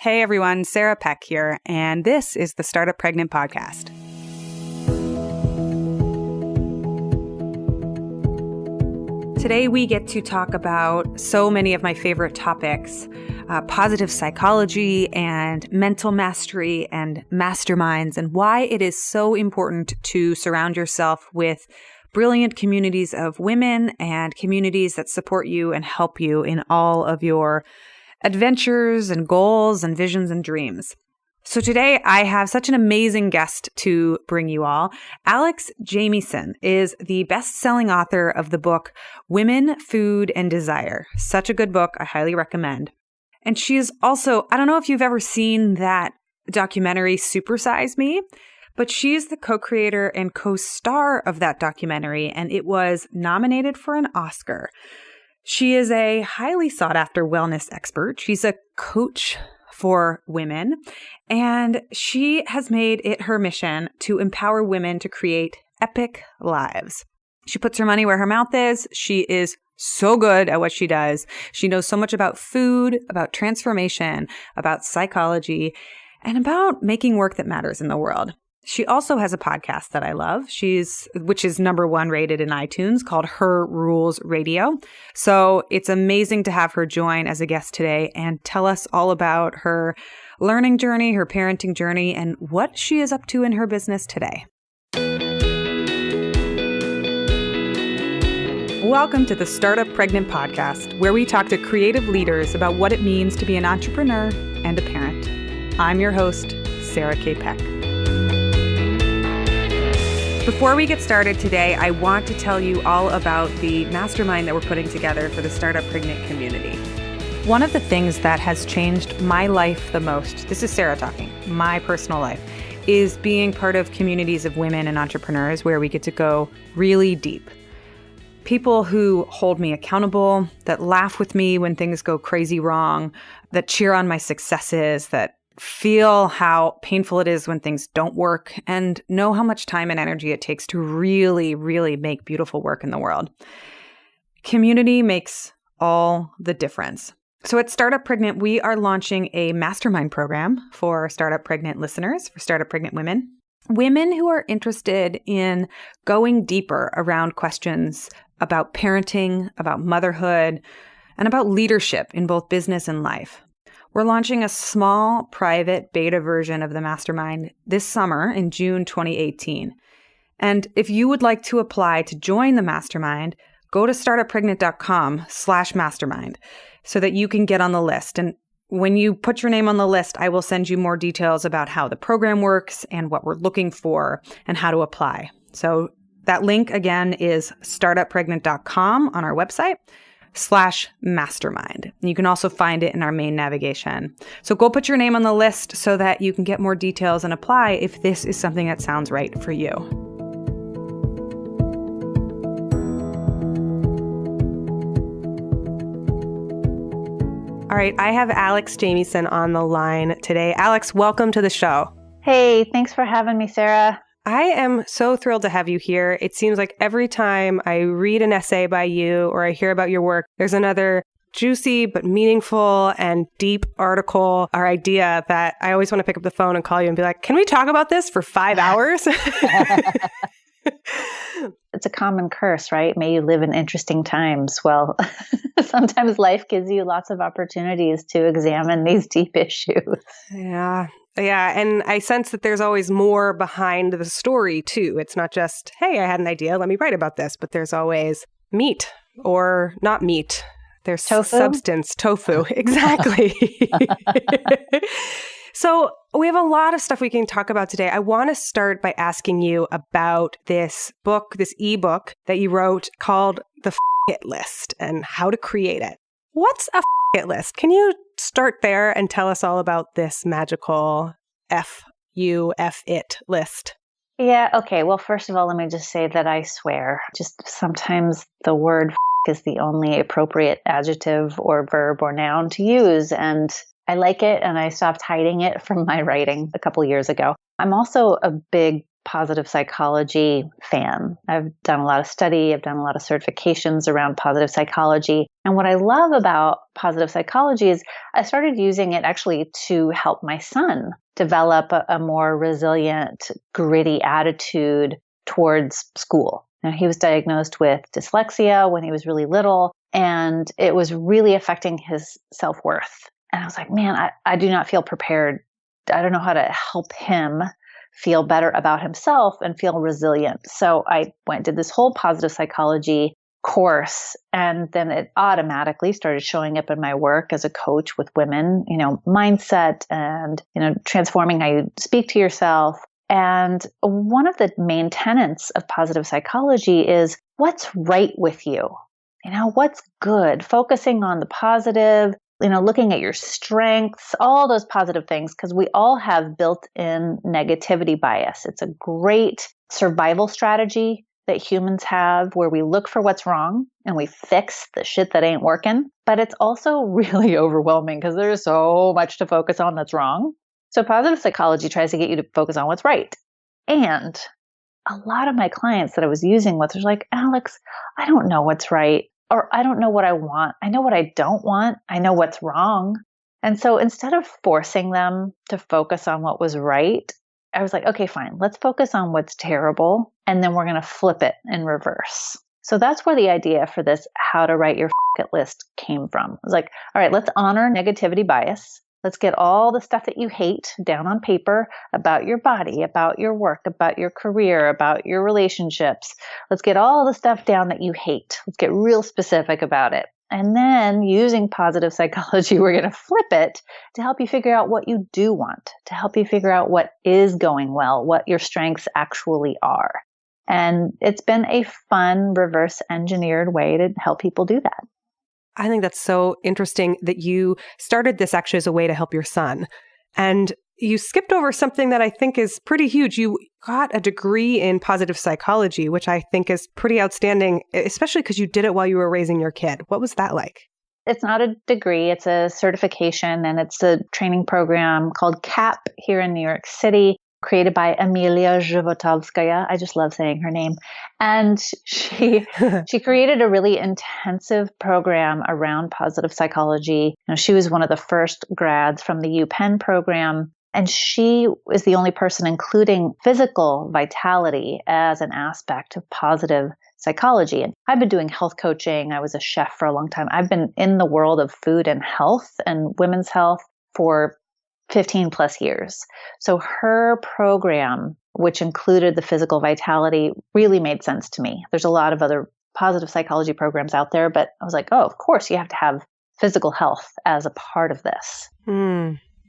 Hey everyone, Sarah Peck here, and this is the Startup Pregnant Podcast. Today we get to talk about so many of my favorite topics, positive psychology and mental mastery and masterminds, and why it is so important to surround yourself with brilliant communities of women and communities that support you and help you in all of your adventures and goals and visions and dreams. So today I have such an amazing guest to bring you all. Alex Jamieson is the best-selling author of the book Women, Food, and Desire. Such a good book. I highly recommend. And she is also, I don't know if you've ever seen that documentary Super Size Me, but she's the co-creator and co-star of that documentary, and it was nominated for an Oscar. She is a highly sought-after wellness expert. She's a coach for women, and she has made it her mission to empower women to create epic lives. She puts her money where her mouth is. She is so good at what she does. She knows so much about food, about transformation, about psychology, and about making work that matters in the world. She also has a podcast that I love, which is #1 rated in iTunes, called Her Rules Radio. So it's amazing to have her join as a guest today and tell us all about her learning journey, her parenting journey, and what she is up to in her business today. Welcome to the Startup Pregnant Podcast, where we talk to creative leaders about what it means to be an entrepreneur and a parent. I'm your host, Sarah K. Peck. Before we get started today, I want to tell you all about the mastermind that we're putting together for the Startup Pregnant community. One of the things that has changed my life the most, this is Sarah talking, my personal life, is being part of communities of women and entrepreneurs where we get to go really deep. People who hold me accountable, that laugh with me when things go crazy wrong, that cheer on my successes, that feel how painful it is when things don't work, and know how much time and energy it takes to really, really make beautiful work in the world. Community makes all the difference. So at Startup Pregnant, we are launching a mastermind program for Startup Pregnant listeners, for Startup Pregnant women. Women who are interested in going deeper around questions about parenting, about motherhood, and about leadership in both business and life. We're launching a small, private beta version of the mastermind this summer in June 2018. And if you would like to apply to join the mastermind, go to startuppregnant.com/mastermind so that you can get on the list. And when you put your name on the list, I will send you more details about how the program works and what we're looking for and how to apply. So that link again is startuppregnant.com on our website /mastermind. You can also find it in our main navigation. So go put your name on the list so that you can get more details and apply if this is something that sounds right for you. All right, I have Alex Jamieson on the line today. Alex, welcome to the show. Hey, thanks for having me, Sarah. I am so thrilled to have you here. It seems like every time I read an essay by you or I hear about your work, there's another juicy but meaningful and deep article or idea that I always want to pick up the phone and call you and be like, can we talk about this for 5 hours? It's a common curse, right? May you live in interesting times. Well, sometimes life gives you lots of opportunities to examine these deep issues. Yeah. Yeah. And I sense that there's always more behind the story, too. It's not just, hey, I had an idea, let me write about this. But there's always meat or not meat. There's substance, tofu. Exactly. So we have a lot of stuff we can talk about today. I want to start by asking you about this book, this ebook that you wrote called The It List and how to create it. What's a It List? Can you start there and tell us all about this magical F-U-F-IT list? Yeah, okay. Well, first of all, let me just say that I swear. Just sometimes the word is the only appropriate adjective or verb or noun to use. And I like it, and I stopped hiding it from my writing a couple years ago. I'm also a big positive psychology fan. I've done a lot of study, I've done a lot of certifications around positive psychology. And what I love about positive psychology is I started using it actually to help my son develop a more resilient, gritty attitude towards school. Now, he was diagnosed with dyslexia when he was really little, and it was really affecting his self-worth. And I was like, man, I do not feel prepared. I don't know how to help him feel better about himself and feel resilient. So I did this whole positive psychology course, and then it automatically started showing up in my work as a coach with women, mindset and, transforming how you speak to yourself. And one of the main tenets of positive psychology is what's right with you? What's good? Focusing on the positive, looking at your strengths, all those positive things, because we all have built-in negativity bias. It's a great survival strategy that humans have where we look for what's wrong and we fix the shit that ain't working. But it's also really overwhelming because there's so much to focus on that's wrong. So positive psychology tries to get you to focus on what's right. And a lot of my clients that I was using with was like, Alex, I don't know what's right. Or I don't know what I want. I know what I don't want. I know what's wrong. And so instead of forcing them to focus on what was right, I was like, okay, fine. Let's focus on what's terrible. And then we're going to flip it in reverse. So that's where the idea for this how to write your F it list came from. I was like, all right, let's honor negativity bias. Let's get all the stuff that you hate down on paper about your body, about your work, about your career, about your relationships. Let's get all the stuff down that you hate. Let's get real specific about it. And then using positive psychology, we're going to flip it to help you figure out what you do want, to help you figure out what is going well, what your strengths actually are. And it's been a fun reverse engineered way to help people do that. I think that's so interesting that you started this actually as a way to help your son. And you skipped over something that I think is pretty huge. You got a degree in positive psychology, which I think is pretty outstanding, especially because you did it while you were raising your kid. What was that like? It's not a degree, it's a certification, and it's a training program called CAP here in New York City, created by Emilia Zhivotovskaya. I just love saying her name. And she created a really intensive program around positive psychology. She was one of the first grads from the UPenn program. And she is the only person including physical vitality as an aspect of positive psychology. And I've been doing health coaching. I was a chef for a long time. I've been in the world of food and health and women's health for 15 plus years. So her program, which included the physical vitality, really made sense to me. There's a lot of other positive psychology programs out there, but I was like, oh, of course you have to have physical health as a part of this.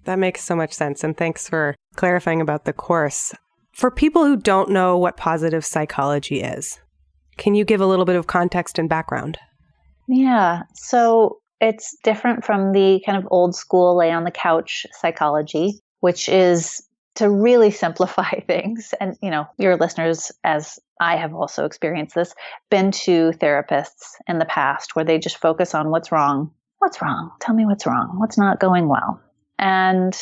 That makes so much sense. And thanks for clarifying about the course. For people who don't know what positive psychology is, can you give a little bit of context and background? Yeah. So it's different from the kind of old school lay on the couch psychology, which is to really simplify things. And, your listeners, as I have also experienced this, been to therapists in the past where they just focus on what's wrong. What's wrong? Tell me what's wrong. What's not going well? And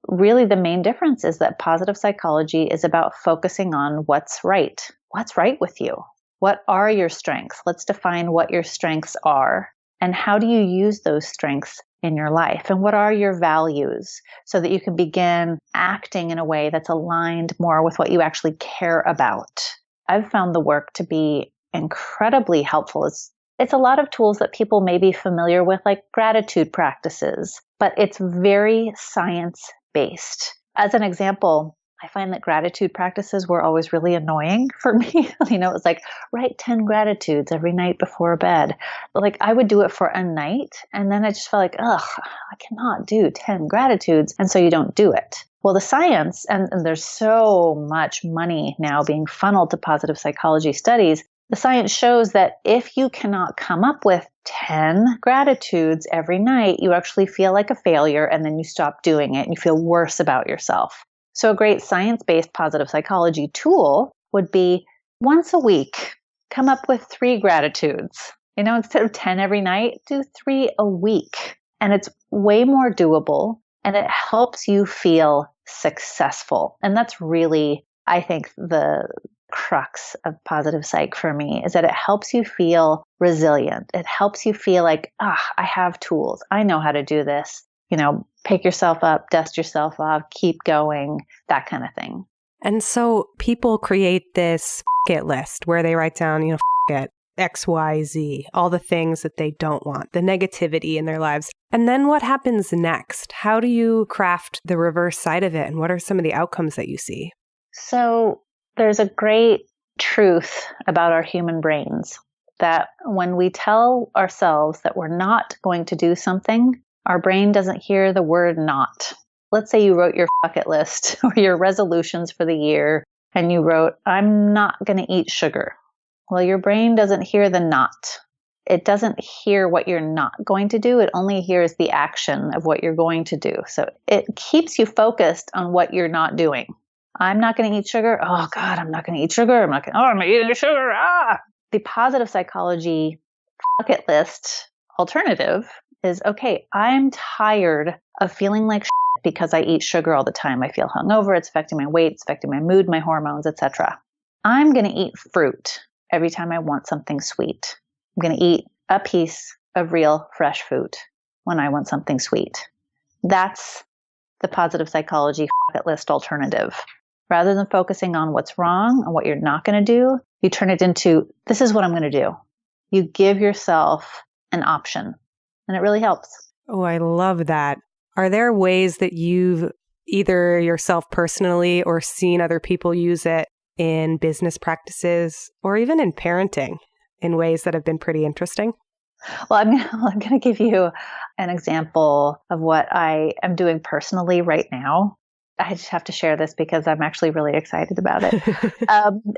really the main difference is that positive psychology is about focusing on what's right. What's right with you? What are your strengths? Let's define what your strengths are. And how do you use those strengths in your life? And what are your values so that you can begin acting in a way that's aligned more with what you actually care about? I've found the work to be incredibly helpful. It's a lot of tools that people may be familiar with, like gratitude practices, but it's very science-based. As an example, I find that gratitude practices were always really annoying for me. It was like, write 10 gratitudes every night before bed. But I would do it for a night, and then I just felt like, ugh, I cannot do 10 gratitudes. And so you don't do it. Well, the science, and there's so much money now being funneled to positive psychology studies, the science shows that if you cannot come up with 10 gratitudes every night, you actually feel like a failure, and then you stop doing it and you feel worse about yourself. So a great science-based positive psychology tool would be once a week, come up with 3 gratitudes. Instead of 10 every night, do 3 a week. And it's way more doable, and it helps you feel successful. And that's really I think the crux of positive psych for me is that it helps you feel resilient. It helps you feel like, I have tools. I know how to do this. Pick yourself up, dust yourself off, keep going, that kind of thing. And so people create this it list where they write down, it, X, Y, Z, all the things that they don't want, the negativity in their lives. And then what happens next? How do you craft the reverse side of it? And what are some of the outcomes that you see? So there's a great truth about our human brains that when we tell ourselves that we're not going to do something, our brain doesn't hear the word not. Let's say you wrote your bucket list or your resolutions for the year and you wrote, I'm not going to eat sugar. Well, your brain doesn't hear the not. It doesn't hear what you're not going to do. It only hears the action of what you're going to do. So it keeps you focused on what you're not doing. I'm not going to eat sugar. Oh God, I'm not going to eat sugar. I'm eating sugar. The positive psychology bucket list alternative is, okay, I'm tired of feeling like because I eat sugar all the time. I feel hungover. It's affecting my weight. It's affecting my mood, my hormones, etc. I'm going to eat fruit every time I want something sweet. I'm going to eat a piece of real fresh fruit when I want something sweet. That's the positive psychology bucket list alternative. Rather than focusing on what's wrong and what you're not going to do, you turn it into, this is what I'm going to do. You give yourself an option, and it really helps. Oh, I love that. Are there ways that you've either yourself personally or seen other people use it in business practices or even in parenting in ways that have been pretty interesting? Well, I'm going to give you an example of what I am doing personally right now. I just have to share this because I'm actually really excited about it.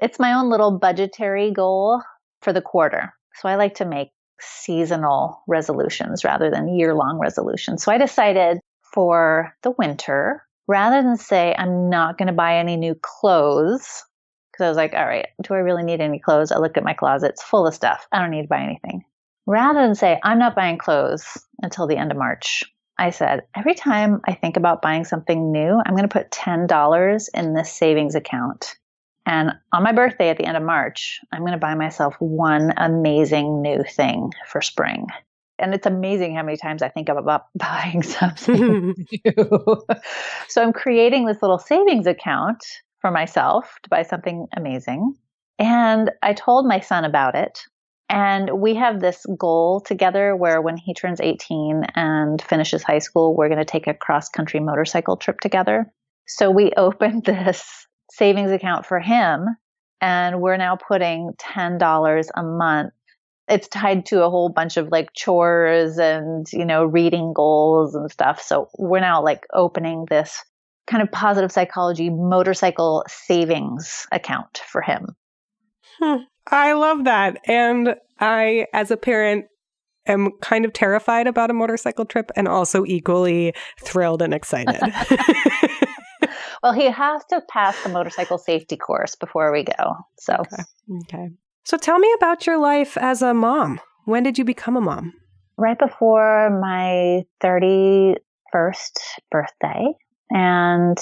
It's my own little budgetary goal for the quarter. So I like to make seasonal resolutions rather than year-long resolutions. So I decided for the winter, rather than say I'm not going to buy any new clothes, because I was like, all right, do I really need any clothes? I look at my closet, it's full of stuff. I don't need to buy anything. Rather than say I'm not buying clothes until the end of March, I said, every time I think about buying something new, I'm going to put $10 in this savings account. And on my birthday at the end of March, I'm going to buy myself one amazing new thing for spring. And it's amazing how many times I think about buying something new. So I'm creating this little savings account for myself to buy something amazing. And I told my son about it. And we have this goal together where when he turns 18 and finishes high school, we're going to take a cross-country motorcycle trip together. So we opened this savings account for him, and we're now putting $10 a month. It's tied to a whole bunch of like chores and, reading goals and stuff. So we're now like opening this kind of positive psychology motorcycle savings account for him. I love that. And I, as a parent, am kind of terrified about a motorcycle trip and also equally thrilled and excited. Well, he has to pass the motorcycle safety course before we go. So, Okay. So tell me about your life as a mom. When did you become a mom? Right before my 31st birthday. And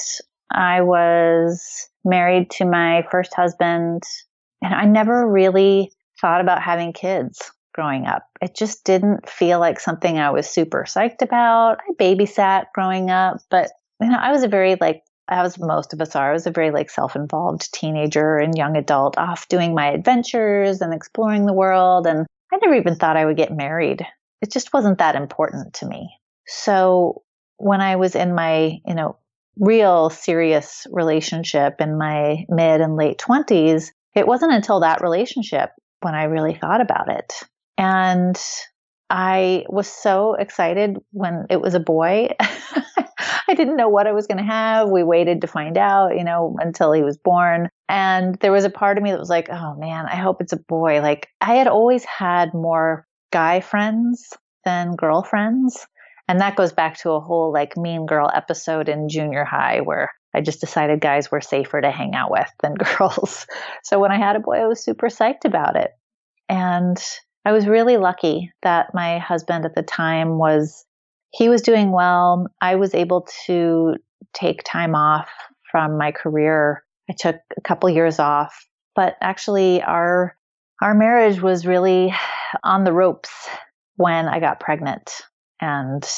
I was married to my first husband. And I never really thought about having kids growing up. It just didn't feel like something I was super psyched about. I babysat growing up, but I was a very as most of us are, I was a very self-involved teenager and young adult, off doing my adventures and exploring the world. And I never even thought I would get married. It just wasn't that important to me. So when I was in my, real serious relationship in my mid and late 20s, it wasn't until that relationship when I really thought about it. And I was so excited when it was a boy. I didn't know what I was going to have. We waited to find out, until he was born. And there was a part of me that was like, oh man, I hope it's a boy. Like I had always had more guy friends than girlfriends. And that goes back to a whole Mean Girl episode in junior high where I just decided guys were safer to hang out with than girls. So when I had a boy, I was super psyched about it. And I was really lucky that my husband at the time he was doing well. I was able to take time off from my career. I took a couple years off, but actually our marriage was really on the ropes when I got pregnant, and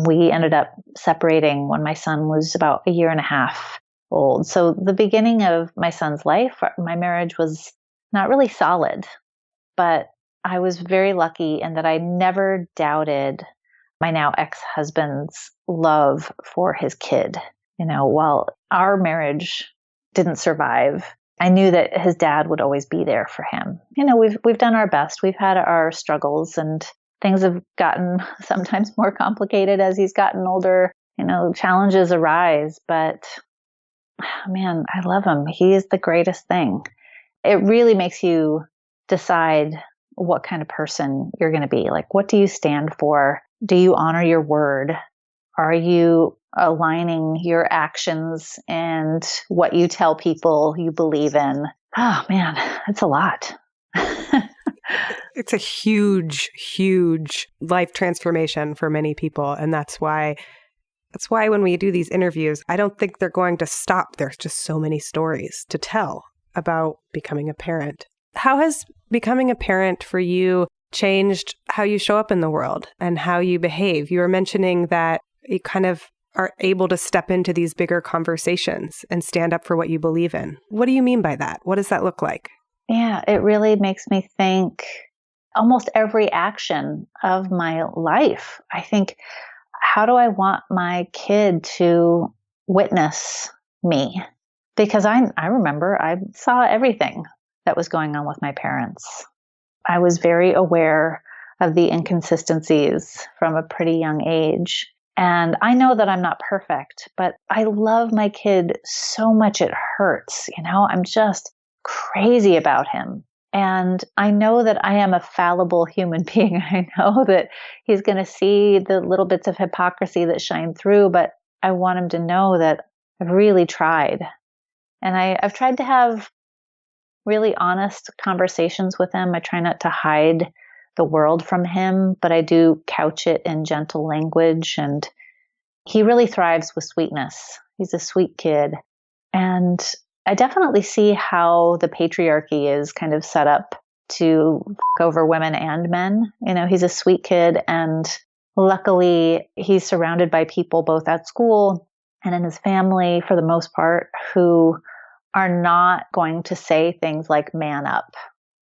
we ended up separating when my son was about a year and a half old. So the beginning of my son's life, my marriage was not really solid, but I was very lucky in that I never doubted my now ex-husband's love for his kid. While our marriage didn't survive, I knew that his dad would always be there for him. We've done our best. We've had our struggles, and things have gotten sometimes more complicated as he's gotten older. Challenges arise, but man, I love him. He is the greatest thing. It really makes you decide what kind of person you're going to be. Like, what do you stand for? Do you honor your word? Are you aligning your actions and what you tell people you believe in? Oh man, it's a lot. It's a huge, huge life transformation for many people. And that's why when we do these interviews, I don't think they're going to stop. There's just so many stories to tell about becoming a parent. How has becoming a parent for you changed how you show up in the world and how you behave? You were mentioning that you kind of are able to step into these bigger conversations and stand up for what you believe in. What do you mean by that? What does that look like? Yeah, it really makes me think almost every action of my life. I think, how do I want my kid to witness me? Because I remember I saw everything that was going on with my parents. I was very aware of the inconsistencies from a pretty young age. And I know that I'm not perfect, but I love my kid so much it hurts. I'm just crazy about him. And I know that I am a fallible human being. I know that he's going to see the little bits of hypocrisy that shine through, but I want him to know that I've really tried. And I've tried to have really honest conversations with him. I try not to hide the world from him, but I do couch it in gentle language. And he really thrives with sweetness. He's a sweet kid. And I definitely see how the patriarchy is kind of set up to f over women and men. He's a sweet kid, and luckily he's surrounded by people both at school and in his family, for the most part, who are not going to say things like man up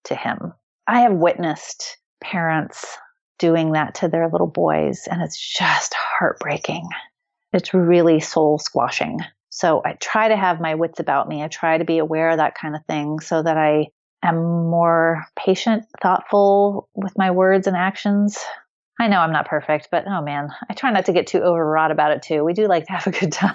to him. I have witnessed parents doing that to their little boys, and it's just heartbreaking. It's really soul squashing. So I try to have my wits about me. I try to be aware of that kind of thing so that I am more patient, thoughtful with my words and actions. I know I'm not perfect, but oh man, I try not to get too overwrought about it too. We do like to have a good time.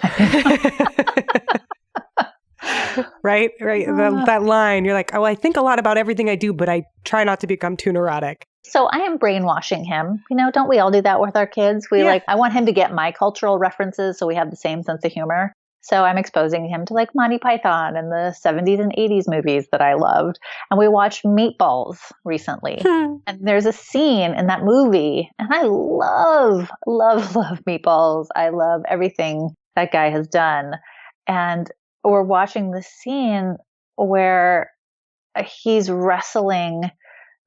Right. That line, you're like, oh, I think a lot about everything I do, but I try not to become too neurotic. So I am brainwashing him. Don't we all do that with our kids? I want him to get my cultural references so we have the same sense of humor. So I'm exposing him to like Monty Python and the 70s and 80s movies that I loved. And we watched Meatballs recently. And there's a scene in that movie, and I love, love, love Meatballs. I love everything that guy has done. And we're watching this scene where he's wrestling,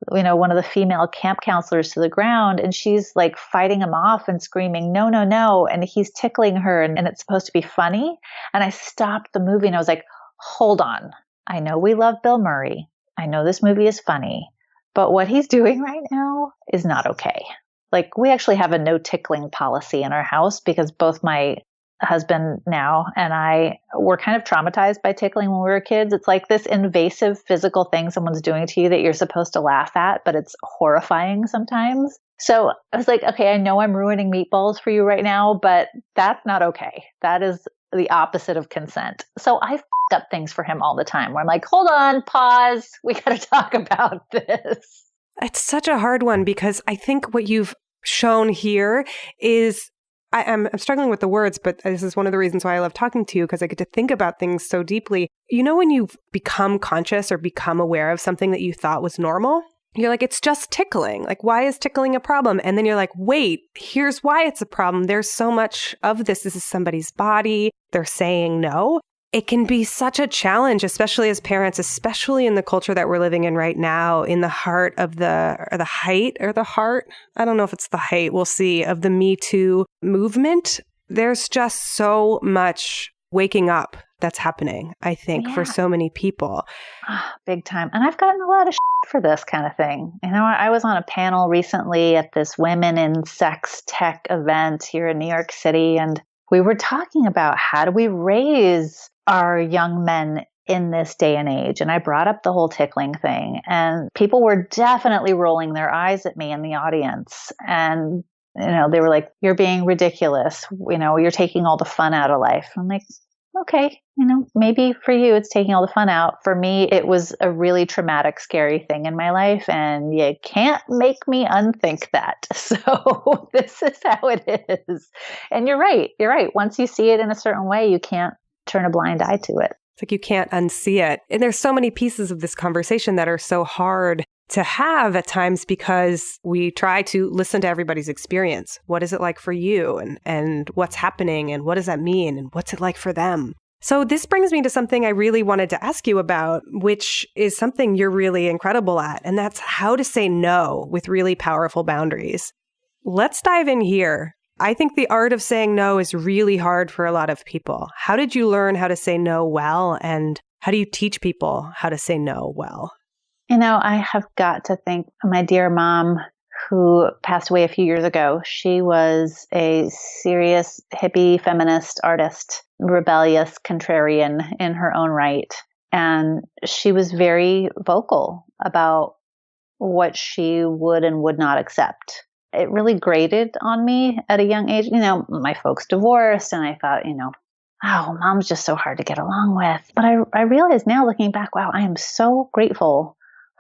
one of the female camp counselors to the ground, and she's like fighting him off and screaming, no, no, no. And he's tickling her, and it's supposed to be funny. And I stopped the movie and I was like, hold on. I know we love Bill Murray. I know this movie is funny, but what he's doing right now is not okay. Like, we actually have a no tickling policy in our house because both my husband now and I were kind of traumatized by tickling when we were kids. It's like this invasive physical thing someone's doing to you that you're supposed to laugh at, but it's horrifying sometimes. So I was like, okay, I know I'm ruining Meatballs for you right now, but that's not okay. That is the opposite of consent. So I f up things for him all the time where I'm like, hold on, pause. We got to talk about this. It's such a hard one because I think what you've shown here is I'm struggling with the words, but this is one of the reasons why I love talking to you, because I get to think about things so deeply. When you become conscious or become aware of something that you thought was normal, you're like, it's just tickling. Like, why is tickling a problem? And then you're like, wait, here's why it's a problem. There's so much of this. This is somebody's body. They're saying no. it can be such a challenge, especially as parents, especially in the culture that we're living in right now, in the heart of the height or the heart. I don't know if it's the height, we'll see, of the Me Too movement. There's just so much waking up that's happening, I think, for so many people. Big time. And I've gotten a lot of for this kind of thing. I was on a panel recently at this Women in Sex Tech event here in New York City, and we were talking about how do we raise our young men in this day and age. And I brought up the whole tickling thing, and people were definitely rolling their eyes at me in the audience. And, they were like, "You're being ridiculous. You're taking all the fun out of life." I'm like, okay, maybe for you, it's taking all the fun out. For me, it was a really traumatic, scary thing in my life. And you can't make me unthink that. So this is how it is. And you're right. Once you see it in a certain way, you can't turn a blind eye to it. It's like you can't unsee it. And there's so many pieces of this conversation that are so hard to have at times because we try to listen to everybody's experience. What is it like for you? And what's happening? And what does that mean? And what's it like for them? So this brings me to something I really wanted to ask you about, which is something you're really incredible at. And that's how to say no with really powerful boundaries. Let's dive in here. I think the art of saying no is really hard for a lot of people. How did you learn how to say no well? And how do you teach people how to say no well? I have got to thank my dear mom, who passed away a few years ago. She was a serious hippie feminist artist, rebellious contrarian in her own right. And she was very vocal about what she would and would not accept. It really grated on me at a young age. My folks divorced, and I thought, oh, mom's just so hard to get along with. But I realize now, looking back, wow, I am so grateful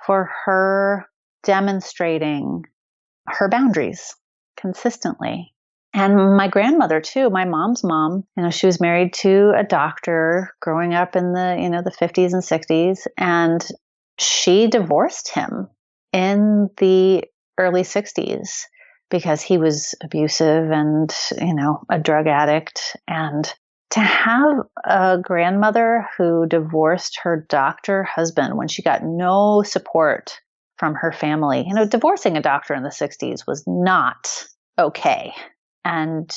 for her demonstrating her boundaries consistently. And my grandmother too, my mom's mom, she was married to a doctor growing up in the 50s and 60s, and she divorced him in the early 60s because he was abusive and, a drug addict. And to have a grandmother who divorced her doctor husband when she got no support from her family, divorcing a doctor in the 60s was not okay. And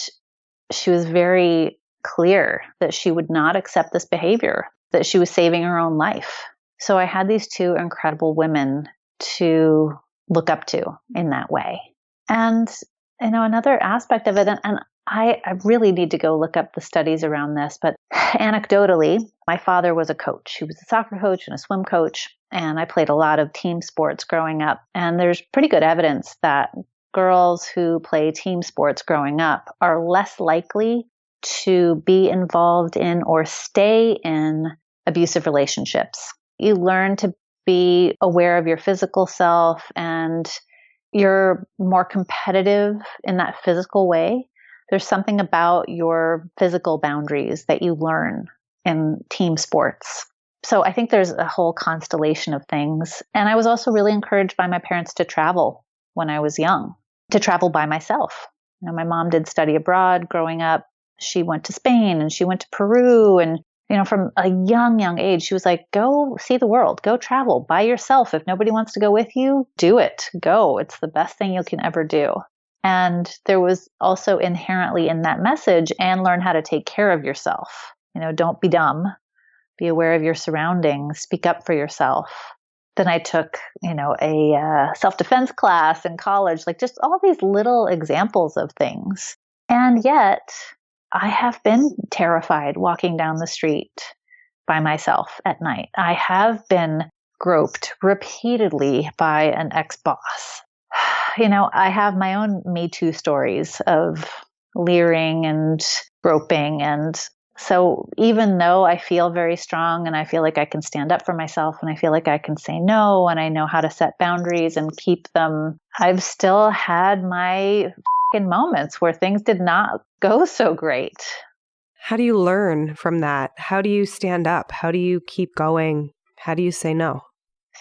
she was very clear that she would not accept this behavior, that she was saving her own life. So I had these two incredible women to look up to in that way. And, another aspect of it, and I really need to go look up the studies around this, but anecdotally, my father was a coach. He was a soccer coach and a swim coach, and I played a lot of team sports growing up. And there's pretty good evidence that girls who play team sports growing up are less likely to be involved in or stay in abusive relationships. You learn to be aware of your physical self, and you're more competitive in that physical way. There's something about your physical boundaries that you learn in team sports. So I think there's a whole constellation of things. And I was also really encouraged by my parents to travel when I was young, to travel by myself. My mom did study abroad growing up. She went to Spain and she went to Peru. And, from a young age, she was like, go see the world, go travel by yourself. If nobody wants to go with you, do it. Go. It's the best thing you can ever do. And there was also inherently in that message, and learn how to take care of yourself. Don't be dumb. Be aware of your surroundings. Speak up for yourself. Then I took, a self-defense class in college, like just all these little examples of things. And yet I have been terrified walking down the street by myself at night. I have been groped repeatedly by an ex-boss. I have my own Me Too stories of leering and groping. And so even though I feel very strong and I feel like I can stand up for myself and I feel like I can say no and I know how to set boundaries and keep them, I've still had my moments where things did not go so great. How do you learn from that? How do you stand up? How do you keep going? How do you say no?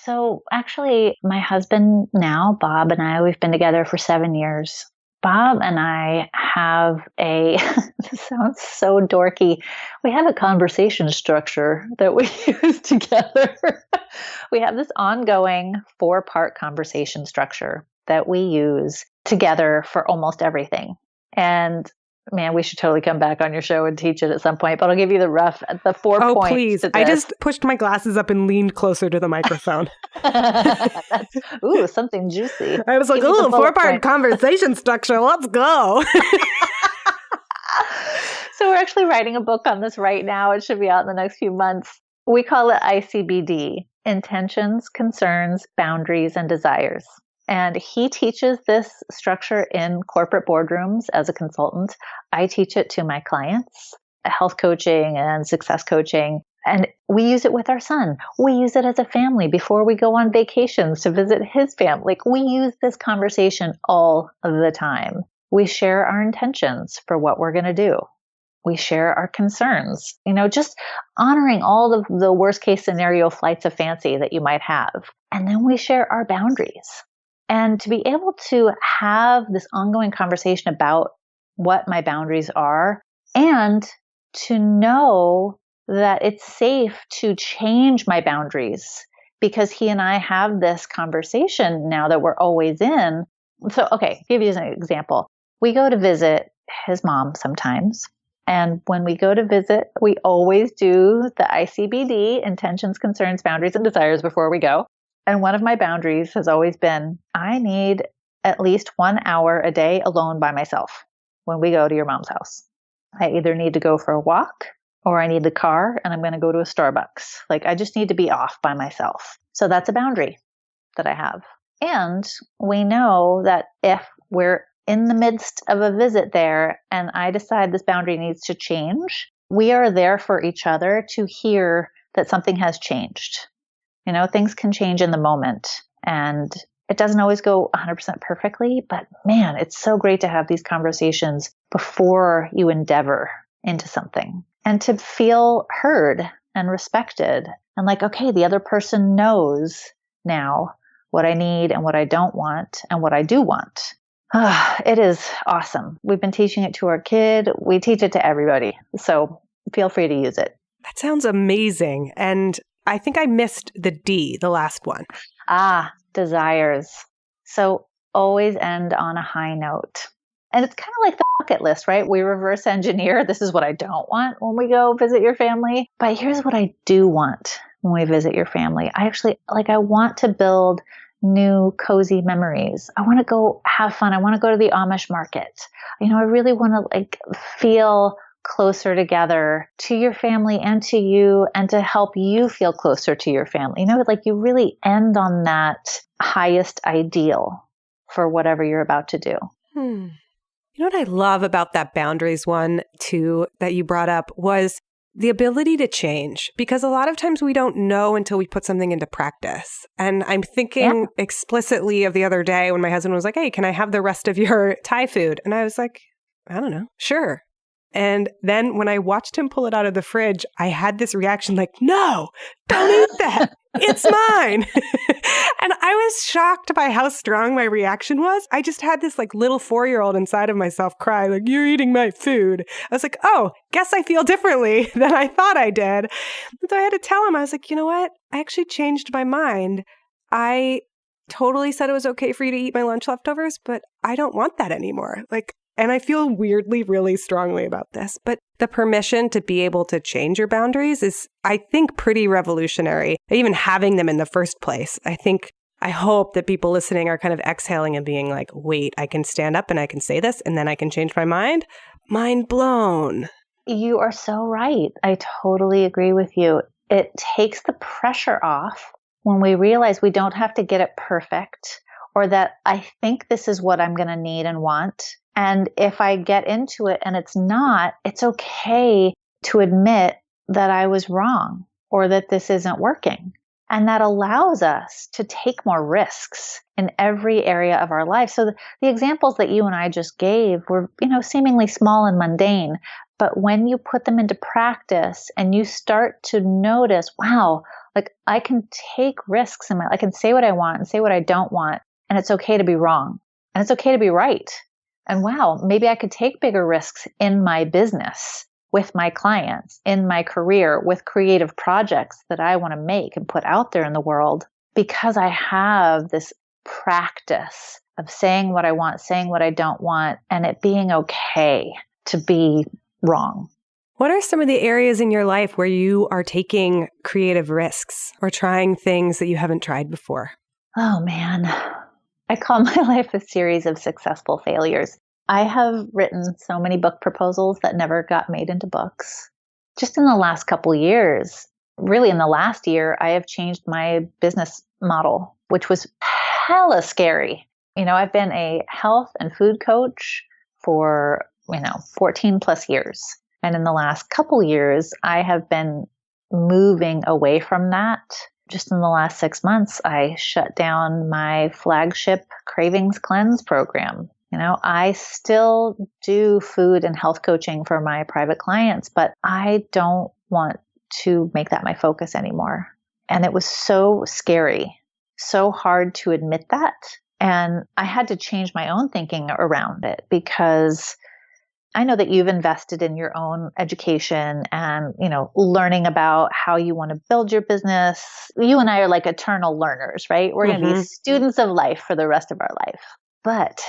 So actually, my husband now, Bob, and I, we've been together for 7 years. Bob and I have this sounds so dorky. We have a conversation structure that we use together. We have this ongoing 4-part conversation structure that we use together for almost everything. And man, we should totally come back on your show and teach it at some point, but I'll give you the 4 points. Oh, please. I just pushed my glasses up and leaned closer to the microphone. Ooh, something juicy. I was like, ooh, 4-part conversation structure. Let's go. So we're actually writing a book on this right now. It should be out in the next few months. We call it ICBD, Intentions, Concerns, Boundaries, and Desires. And he teaches this structure in corporate boardrooms as a consultant. I teach it to my clients, health coaching and success coaching. And we use it with our son. We use it as a family before we go on vacations to visit his family. Like, we use this conversation all of the time. We share our intentions for what we're going to do. We share our concerns, just honoring all of the worst case scenario flights of fancy that you might have. And then we share our boundaries. And to be able to have this ongoing conversation about what my boundaries are, and to know that it's safe to change my boundaries, because he and I have this conversation now that we're always in. So, okay, give you an example. We go to visit his mom sometimes. And when we go to visit, we always do the ICBD, intentions, concerns, boundaries, and desires before we go. And one of my boundaries has always been, I need at least 1 hour a day alone by myself when we go to your mom's house. I either need to go for a walk, or I need the car and I'm going to go to a Starbucks. Like, I just need to be off by myself. So that's a boundary that I have. And we know that if we're in the midst of a visit there and I decide this boundary needs to change, we are there for each other to hear that something has changed. Things can change in the moment, and it doesn't always go 100% perfectly, but man, it's so great to have these conversations before you endeavor into something, and to feel heard and respected, and like, okay, the other person knows now what I need and what I don't want and what I do want. It is awesome. We've been teaching it to our kid. We teach it to everybody. So feel free to use it. That sounds amazing. And I think I missed the D, the last one. Desires. So always end on a high note. And it's kind of like the bucket list, right? We reverse engineer. This is what I don't want when we go visit your family. But here's what I do want when we visit your family. I want to build new cozy memories. I want to go have fun. I want to go to the Amish market. I really want to feel closer together to your family and to you, and to help you feel closer to your family. You really end on that highest ideal for whatever you're about to do. You know what I love about that boundaries one too, that you brought up, was the ability to change, because a lot of times we don't know until we put something into practice. And I'm thinking explicitly of the other day when my husband was like, hey, can I have the rest of your Thai food? And I was like, I don't know. Sure. And then when I watched him pull it out of the fridge, I had this reaction like, no, don't eat that. It's mine. And I was shocked by how strong my reaction was. I just had this little 4-year-old inside of myself cry, like, you're eating my food. I was like, oh, guess I feel differently than I thought I did. So I had to tell him, I was like, you know what? I actually changed my mind. I totally said it was okay for you to eat my lunch leftovers, but I don't want that anymore. And I feel weirdly, really strongly about this, but the permission to be able to change your boundaries is, I think, pretty revolutionary. Even having them in the first place. I hope that people listening are kind of exhaling and being like, wait, I can stand up and I can say this and then I can change my mind. Mind blown. You are so right. I totally agree with you. It takes the pressure off when we realize we don't have to get it perfect, or that I think this is what I'm going to need and want. And if I get into it and it's not, it's okay to admit that I was wrong or that this isn't working. And that allows us to take more risks in every area of our life. So the examples that you and I just gave were, seemingly small and mundane. But when you put them into practice and you start to notice, wow, I can take risks I can say what I want and say what I don't want. And it's okay to be wrong. And it's okay to be right. And wow, maybe I could take bigger risks in my business, with my clients, in my career, with creative projects that I want to make and put out there in the world, because I have this practice of saying what I want, saying what I don't want, and it being okay to be wrong. What are some of the areas in your life where you are taking creative risks or trying things that you haven't tried before? Oh man, I call my life a series of successful failures. I have written so many book proposals that never got made into books. Just in the last couple years, really in the last year, I have changed my business model, which was hella scary. I've been a health and food coach for, 14 plus years. And in the last couple years, I have been moving away from that. Just in the last 6 months, I shut down my flagship Cravings Cleanse program. I still do food and health coaching for my private clients, but I don't want to make that my focus anymore. And it was so scary, so hard to admit that. And I had to change my own thinking around it, because I know that you've invested in your own education and, learning about how you want to build your business. You and I are like eternal learners, right? We're going to be students of life for the rest of our life. But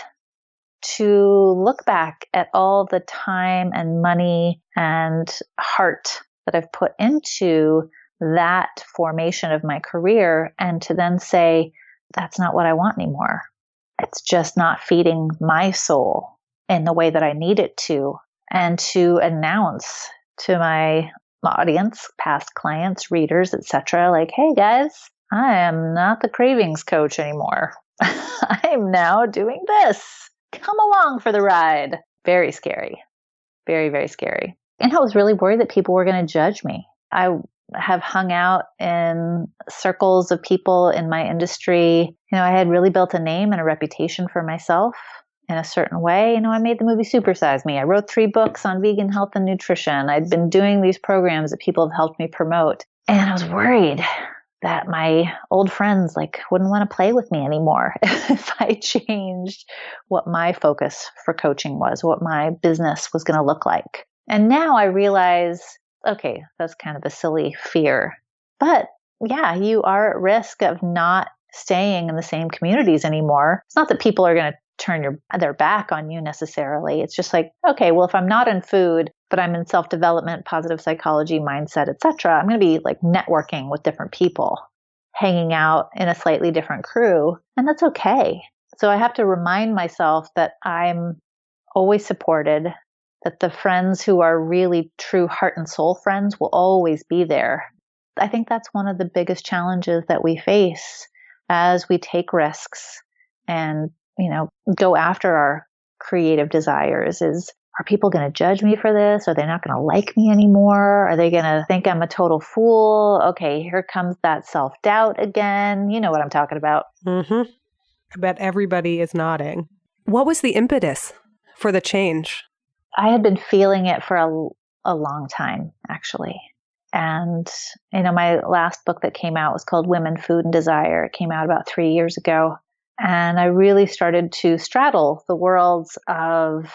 to look back at all the time and money and heart that I've put into that formation of my career, and to then say, that's not what I want anymore. It's just not feeding my soul in the way that I need it to. And to announce to my audience, past clients, readers, etc., like, hey guys, I am not the cravings coach anymore. I am now doing this. Come along for the ride. Very scary. Very, very scary. And I was really worried that people were going to judge me. I have hung out in circles of people in my industry. I had really built a name and a reputation for myself in a certain way. I made the movie Super Size Me. I wrote 3 books on vegan health and nutrition. I'd been doing these programs that people have helped me promote. And I was worried that my old friends wouldn't want to play with me anymore if I changed what my focus for coaching was, what my business was going to look like. And now I realize, okay, that's kind of a silly fear. But yeah, you are at risk of not staying in the same communities anymore. It's not that people are going to turn their back on you necessarily. It's just like, okay, well, if I'm not in food, but I'm in self-development, positive psychology, mindset, etc., I'm going to be networking with different people, hanging out in a slightly different crew, and that's okay. So I have to remind myself that I'm always supported, that the friends who are really true heart and soul friends will always be there. I think that's one of the biggest challenges that we face as we take risks and go after our creative desires is, are people going to judge me for this? Are they not going to like me anymore? Are they going to think I'm a total fool? Okay, here comes that self-doubt again. You know what I'm talking about. I bet everybody is nodding. What was the impetus for the change? I had been feeling it for a long time, actually. And, my last book that came out was called Women, Food, and Desire. It came out about 3 years ago. And I really started to straddle the worlds of,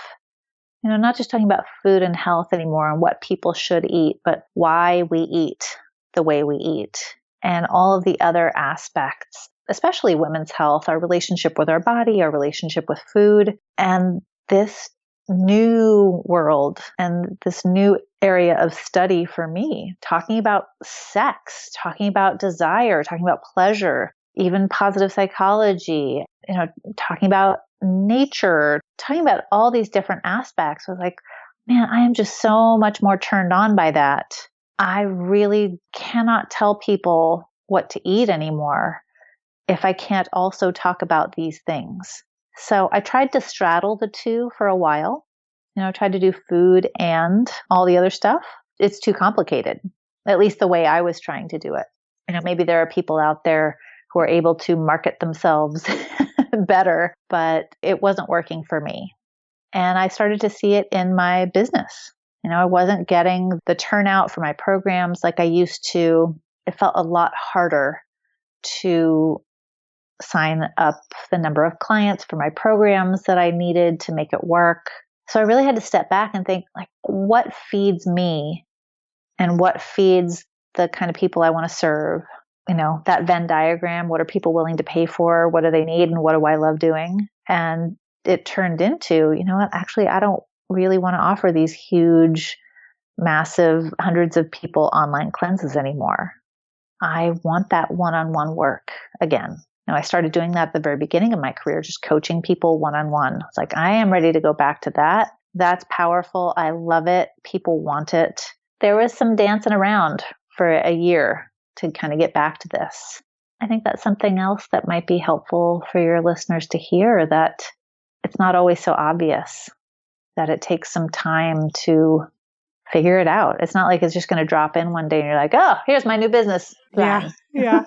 not just talking about food and health anymore and what people should eat, but why we eat the way we eat and all of the other aspects, especially women's health, our relationship with our body, our relationship with food, and this new world and this new area of study for me, talking about sex, talking about desire, talking about pleasure, even positive psychology, talking about nature, talking about all these different aspects. I was like, man, I am just so much more turned on by that. I really cannot tell people what to eat anymore if I can't also talk about these things. So I tried to straddle the two for a while. I tried to do food and all the other stuff. It's too complicated, at least the way I was trying to do it. Maybe there are people out there who are able to market themselves better, but it wasn't working for me. And I started to see it in my business. I wasn't getting the turnout for my programs like I used to. It felt a lot harder to sign up the number of clients for my programs that I needed to make it work. So I really had to step back and think, like, what feeds me and what feeds the kind of people I want to serve? That Venn diagram, what are people willing to pay for? What do they need? And what do I love doing? And it turned into, you know what, actually, I don't really want to offer these huge, massive, hundreds of people online cleanses anymore. I want that one-on-one work again. I started doing that at the very beginning of my career, just coaching people one-on-one. It's like, I am ready to go back to that. That's powerful. I love it. People want it. There was some dancing around for a year to kind of get back to this. I think that's something else that might be helpful for your listeners to hear, that it's not always so obvious, that it takes some time to figure it out. It's not like it's just going to drop in one day and you're like, oh, here's my new business plan. Yeah.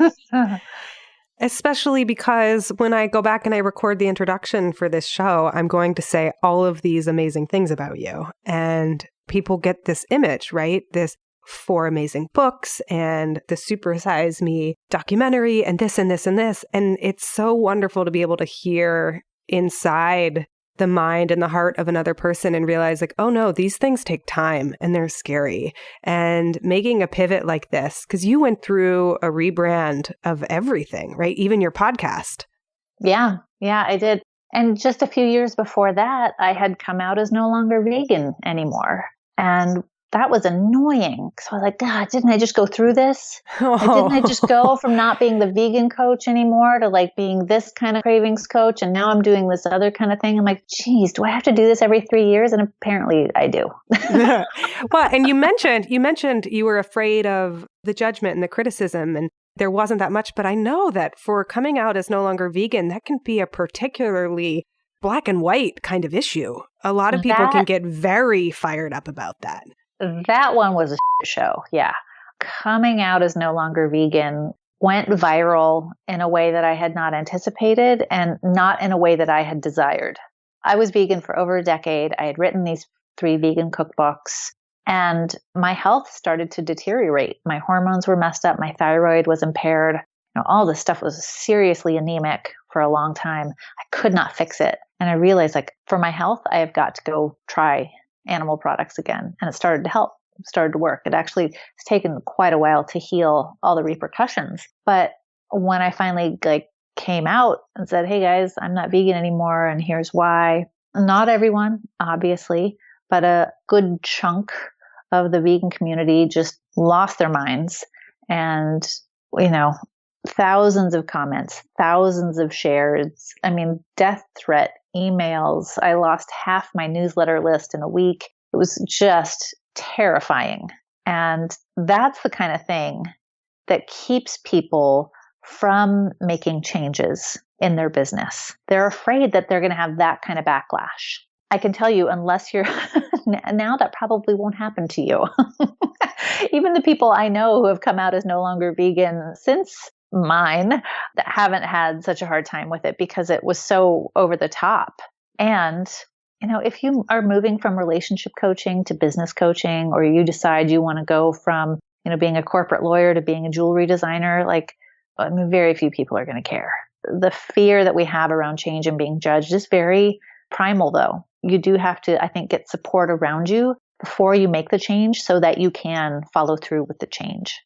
Especially because when I go back and I record the introduction for this show, I'm going to say all of these amazing things about you. And people get this image, right? This 4 amazing books and the Super Size Me documentary and this and this and this. And it's so wonderful to be able to hear inside the mind and the heart of another person and realize, like, oh no, these things take time and they're scary. And making a pivot like this, because you went through a rebrand of everything, right? Even your podcast. Yeah, I did. And just a few years before that, I had come out as no longer vegan anymore. And that was annoying. So I was like, God, didn't I just go through this? Like, didn't I just go from not being the vegan coach anymore to like being this kind of cravings coach? And now I'm doing this other kind of thing. I'm like, geez, do I have to do this every 3 years? And apparently I do. Well, and you mentioned you were afraid of the judgment and the criticism, and there wasn't that much. But I know that for coming out as no longer vegan, that can be a particularly black and white kind of issue. A lot of people can get very fired up about that. That one was a show. Yeah. Coming out as no longer vegan went viral in a way that I had not anticipated and not in a way that I had desired. I was vegan for over a decade. I had written these 3 vegan cookbooks and my health started to deteriorate. My hormones were messed up. My thyroid was impaired. All this stuff was seriously anemic for a long time. I could not fix it. And I realized, like, for my health, I have got to go try animal products again. And it started to help, started to work. It actually has taken quite a while to heal all the repercussions. But when I finally came out and said, hey guys, I'm not vegan anymore and here's why. Not everyone, obviously, but a good chunk of the vegan community just lost their minds. And, thousands of comments, thousands of shares. I mean, death threat emails. I lost half my newsletter list in a week. It was just terrifying. And that's the kind of thing that keeps people from making changes in their business. They're afraid that they're going to have that kind of backlash. I can tell you, unless you're now, that probably won't happen to you. Even the people I know who have come out as no longer vegan since mine that haven't had such a hard time with it because it was so over the top. And, if you are moving from relationship coaching to business coaching, or you decide you want to go from, being a corporate lawyer to being a jewelry designer, very few people are going to care. The fear that we have around change and being judged is very primal, though. You do have to, I think, get support around you before you make the change so that you can follow through with the change.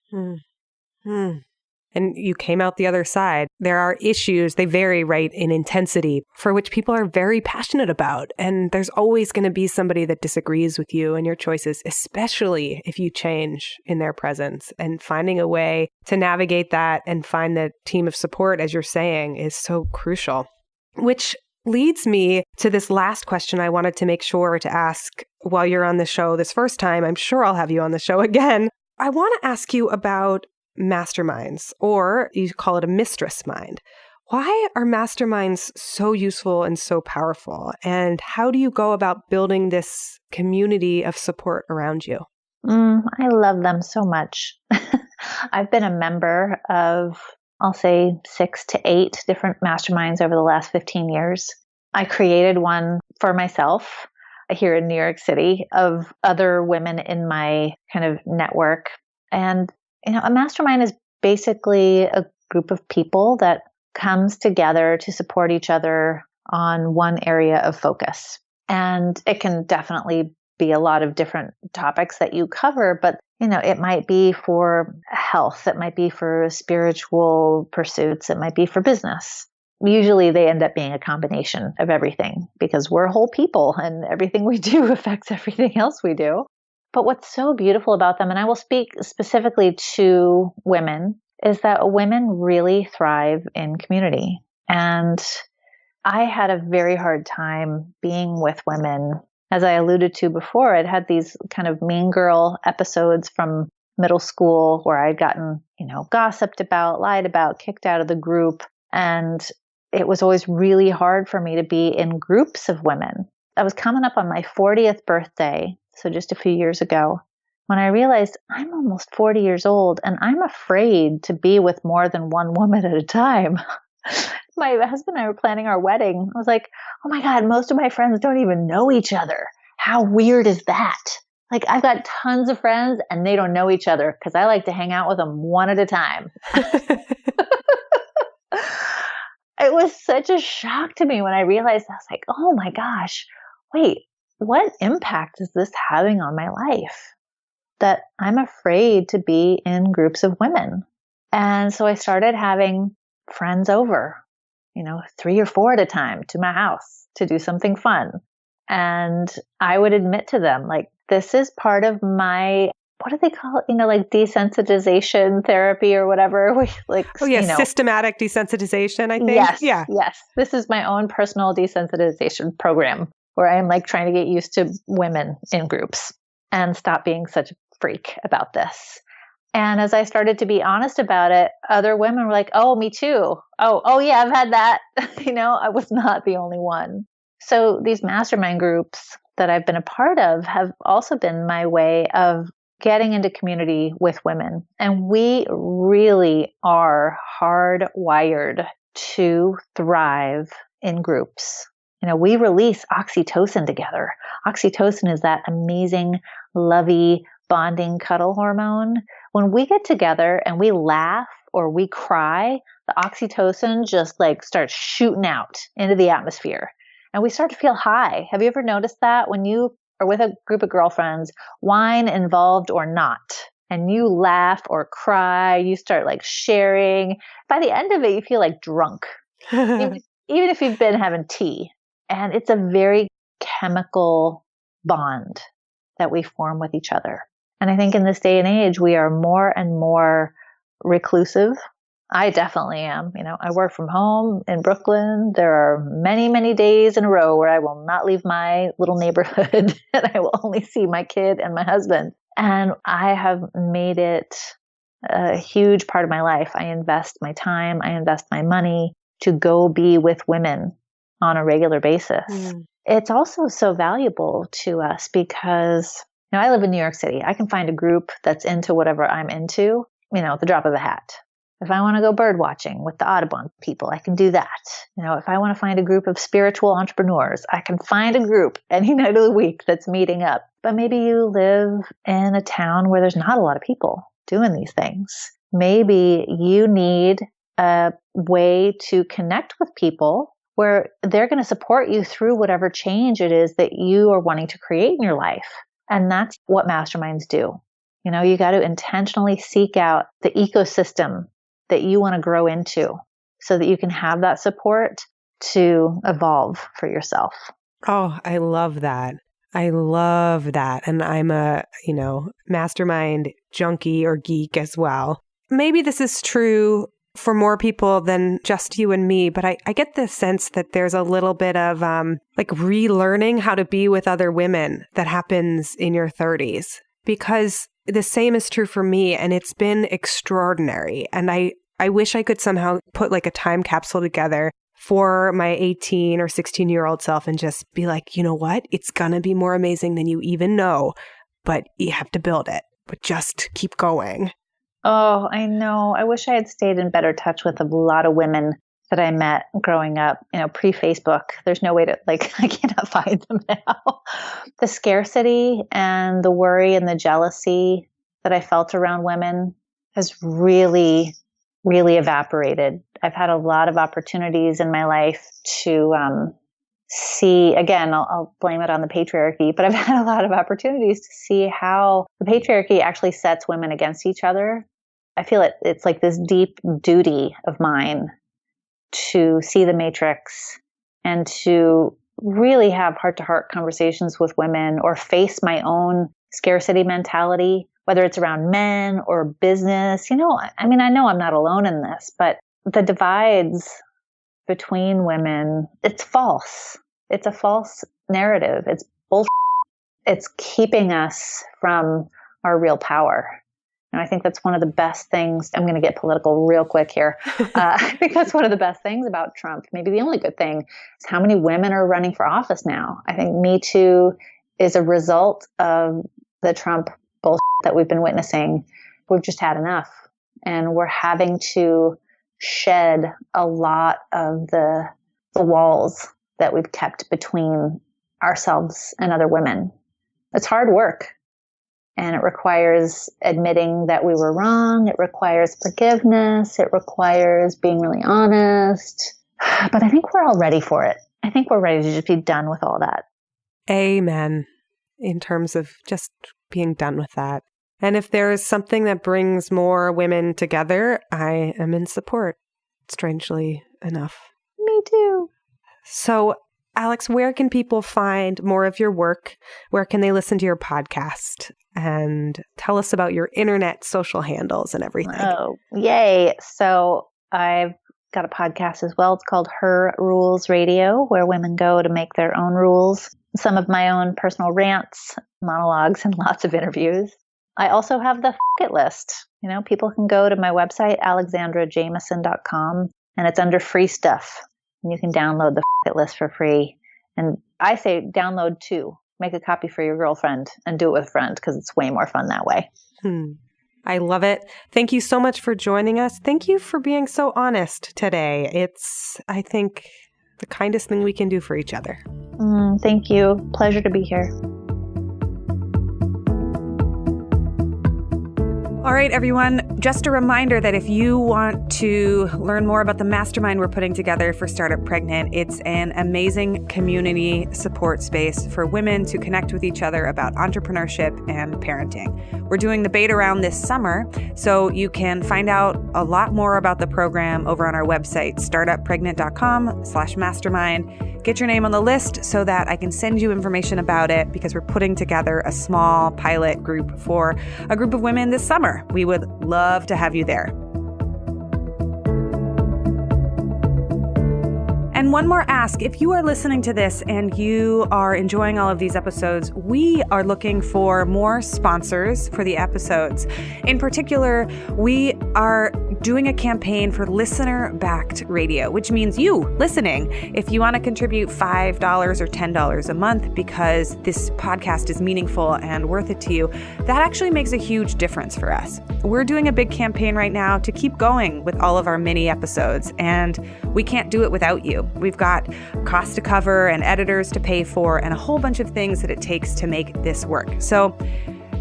And you came out the other side. There are issues, they vary, right, in intensity, for which people are very passionate about. And there's always going to be somebody that disagrees with you and your choices, especially if you change in their presence. And finding a way to navigate that and find the team of support, as you're saying, is so crucial. Which leads me to this last question I wanted to make sure to ask while you're on the show this first time. I'm sure I'll have you on the show again. I want to ask you about masterminds, or you call it a mistress mind. Why are masterminds so useful and so powerful? And how do you go about building this community of support around you? I love them so much. I've been a member of, I'll say, 6 to 8 different masterminds over the last 15 years. I created one for myself here in New York City of other women in my kind of network. And a mastermind is basically a group of people that comes together to support each other on one area of focus. And it can definitely be a lot of different topics that you cover, but it might be for health, it might be for spiritual pursuits, it might be for business. Usually they end up being a combination of everything because we're whole people and everything we do affects everything else we do. But what's so beautiful about them, and I will speak specifically to women, is that women really thrive in community. And I had a very hard time being with women. As I alluded to before, I'd had these kind of mean girl episodes from middle school where I'd gotten, gossiped about, lied about, kicked out of the group. And it was always really hard for me to be in groups of women. I was coming up on my 40th birthday, so just a few years ago, when I realized I'm almost 40 years old and I'm afraid to be with more than one woman at a time. My husband and I were planning our wedding. I was like, oh my God, most of my friends don't even know each other. How weird is that? Like, I've got tons of friends and they don't know each other because I like to hang out with them one at a time. It was such a shock to me when I realized, I was like, oh my gosh, wait, what impact is this having on my life? That I'm afraid to be in groups of women. And so I started having friends over, 3 or 4 at a time to my house to do something fun. And I would admit to them, like, this is part of my, what do they call it? Like desensitization therapy or whatever. Systematic desensitization, I think. Yes. This is my own personal desensitization program where I am like trying to get used to women in groups and stop being such a freak about this. And as I started to be honest about it, other women were like, oh, me too. Oh yeah, I've had that. I was not the only one. So these mastermind groups that I've been a part of have also been my way of getting into community with women. And we really are hardwired to thrive in groups. We release oxytocin together. Oxytocin is that amazing, lovey, bonding cuddle hormone. When we get together and we laugh or we cry, the oxytocin just starts shooting out into the atmosphere and we start to feel high. Have you ever noticed that when you are with a group of girlfriends, wine involved or not, and you laugh or cry, you start sharing. By the end of it, you feel like drunk, even if you've been having tea. And it's a very chemical bond that we form with each other. And I think in this day and age, we are more and more reclusive. I definitely am. I work from home in Brooklyn. There are many, many days in a row where I will not leave my little neighborhood and I will only see my kid and my husband. And I have made it a huge part of my life. I invest my time, I invest my money to go be with women on a regular basis. It's also so valuable to us because I live in New York City. I can find a group that's into whatever I'm into, at the drop of a hat. If I want to go bird watching with the Audubon people, I can do that. If I want to find a group of spiritual entrepreneurs, I can find a group any night of the week that's meeting up. But maybe you live in a town where there's not a lot of people doing these things. Maybe you need a way to connect with people where they're going to support you through whatever change it is that you are wanting to create in your life. And that's what masterminds do. You got to intentionally seek out the ecosystem that you want to grow into so that you can have that support to evolve for yourself. Oh, I love that. I love that. And I'm a, mastermind junkie or geek as well. Maybe this is true for more people than just you and me, but I get the sense that there's a little bit of relearning how to be with other women that happens in your 30s, because the same is true for me and it's been extraordinary. And I wish I could somehow put a time capsule together for my 18 or 16-year-old self and just be like, you know what? It's going to be more amazing than you even know, but you have to build it, but just keep going. Oh, I know. I wish I had stayed in better touch with a lot of women that I met growing up, pre-Facebook. There's no way to, I cannot find them now. The scarcity and the worry and the jealousy that I felt around women has really, really evaporated I've had a lot of opportunities in my life to see, again, I'll blame it on the patriarchy, but I've had a lot of opportunities to see how the patriarchy actually sets women against each other. I feel it's like this deep duty of mine to see the matrix and to really have heart-to-heart conversations with women or face my own scarcity mentality, whether it's around men or business. I know I'm not alone in this, but the divides between women, it's false. It's a false narrative. It's bullshit. It's keeping us from our real power. And I think that's one of the best things. I'm going to get political real quick here. I think that's one of the best things about Trump. Maybe the only good thing is how many women are running for office now. I think Me Too is a result of the Trump bullshit that we've been witnessing. We've just had enough. And we're having to shed a lot of the walls that we've kept between ourselves and other women. It's hard work. And it requires admitting that we were wrong. It requires forgiveness. It requires being really honest. But I think we're all ready for it. I think we're ready to just be done with all that. Amen. In terms of just being done with that. And if there is something that brings more women together, I am in support, strangely enough. Me too. So, Alex, where can people find more of your work? Where can they listen to your podcast? And tell us about your internet social handles and everything. Oh, yay. So I've got a podcast as well. It's called Her Rules Radio, where women go to make their own rules. Some of my own personal rants, monologues, and lots of interviews. I also have the F*** It list. People can go to my website, alexandrajamieson.com, and it's under free stuff. And you can download the F*** It list for free. And I say download 2. Make a copy for your girlfriend and do it with a friend because it's way more fun that way. I love it. Thank you so much for joining us. Thank you for being so honest today. It's, I think, the kindest thing we can do for each other. Thank you. Pleasure to be here. All right, everyone, just a reminder that if you want to learn more about the mastermind we're putting together for Startup Pregnant, it's an amazing community support space for women to connect with each other about entrepreneurship and parenting. We're doing the beta round this summer, so you can find out a lot more about the program over on our website, startuppregnant.com/mastermind. Get your name on the list so that I can send you information about it because we're putting together a small pilot group for a group of women this summer. We would love to have you there. And one more ask, if you are listening to this and you are enjoying all of these episodes, we are looking for more sponsors for the episodes. In particular, we are doing a campaign for listener-backed radio, which means you listening. If you want to contribute $5 or $10 a month because this podcast is meaningful and worth it to you, that actually makes a huge difference for us. We're doing a big campaign right now to keep going with all of our mini episodes, and we can't do it without you. We've got costs to cover and editors to pay for and a whole bunch of things that it takes to make this work. So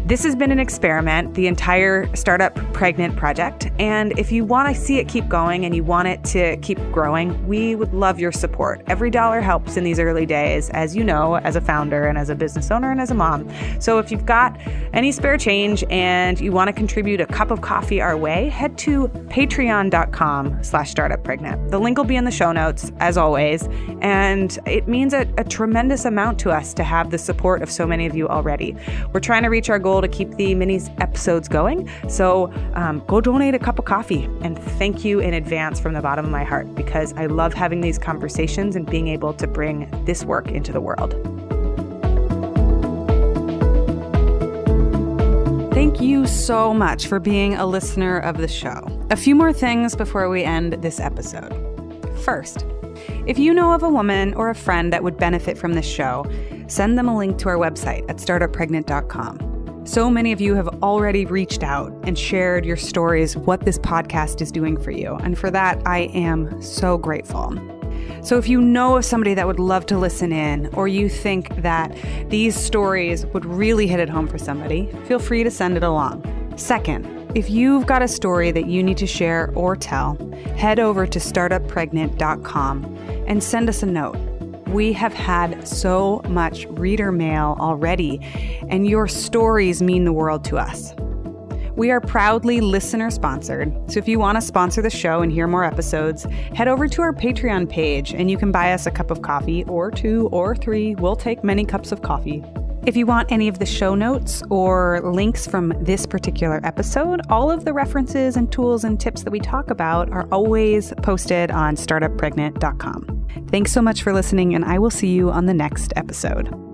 this has been an experiment, the entire Startup Pregnant project. And if you want to see it keep going and you want it to keep growing, we would love your support. Every dollar helps in these early days, as you know, as a founder and as a business owner and as a mom. So if you've got any spare change and you want to contribute a cup of coffee our way, head to patreon.com/startuppregnant. The link will be in the show notes, as always. And it means a tremendous amount to us to have the support of so many of you already. We're trying to reach our goal to keep the mini episodes going. So go donate a cup of coffee. And thank you in advance from the bottom of my heart, because I love having these conversations and being able to bring this work into the world. Thank you so much for being a listener of the show. A few more things before we end this episode. First, if you know of a woman or a friend that would benefit from this show, send them a link to our website at startuppregnant.com. So many of you have already reached out and shared your stories, what this podcast is doing for you. And for that, I am so grateful. So if you know of somebody that would love to listen in, or you think that these stories would really hit it home for somebody, feel free to send it along. Second, If you've got a story that you need to share or tell, head over to startuppregnant.com and send us a note. We have had so much reader mail already, and your stories mean the world to us. We are proudly listener-sponsored, so if you want to sponsor the show and hear more episodes, head over to our Patreon page and you can buy us a cup of coffee, or 2 or 3. We'll take many cups of coffee. If you want any of the show notes or links from this particular episode, all of the references and tools and tips that we talk about are always posted on startuppregnant.com. Thanks so much for listening, and I will see you on the next episode.